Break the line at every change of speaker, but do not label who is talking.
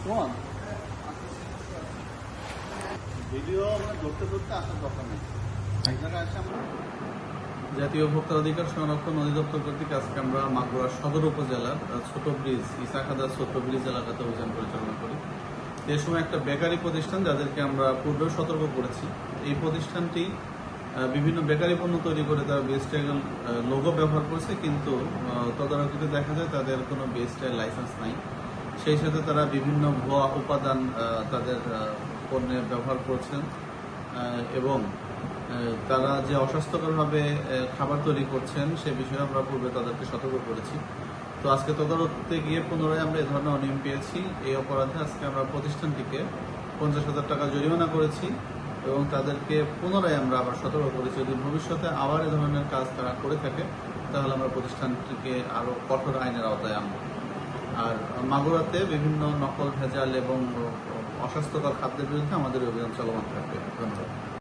শোন, ভিডিও আমরা ধরতে ধরতে আসার দরকার নেই। এক জায়গায় আসে আমরা
জাতীয় ভোক্তা অধিকার সংরক্ষণ অধিদপ্তর কর্তৃক আজকে আমরা মাগুরা সদর উপজেলার ছোট ব্রিজ ইসাখাদা ছোট ব্রিজ এলাকাতে অভিযান পরিচালনা করি। এ সময় একটা বেকারি প্রতিষ্ঠান, যাদেরকে আমরা পূর্বেও সতর্ক করেছি, এই প্রতিষ্ঠানটি বিভিন্ন বেকারি পণ্য তৈরি করে তারা বিএসটিআই লোগো ব্যবহার করছে, কিন্তু তদারকিতে দেখা যায় তাদের কোনো বিএসটিআই লাইসেন্স নাই। সেই সাথে তারা বিভিন্ন ভুয়া উপাদান তাদের পণ্যে ব্যবহার করছেন এবং তারা যে অস্বাস্থ্যকরভাবে খাবার তৈরি করছেন সে বিষয়ে আমরা পূর্বে তাদেরকে সতর্ক করেছি। তো আজকে তদারকিতে গিয়ে পুনরায় আমরা এ ধরনের অনিয়ম পেয়েছি। এই অপরাধে আজকে আমরা প্রতিষ্ঠানটিকে 50,000 টাকা জরিমানা করেছি এবং তাদেরকে পুনরায় আমরা আবার সতর্ক করেছি, যদি ভবিষ্যতে আবার এ ধরনের কাজ তারা করে থাকে তাহলে আমরা প্রতিষ্ঠানটিকে আরও কঠোর আইনের আওতায় আনব। আর মাগুরাতে বিভিন্ন নকল ভেজাল এবং অস্বাস্থ্যকর খাদ্যের বিরুদ্ধে আমাদের অভিযান চলমান থাকবে। ধন্যবাদ।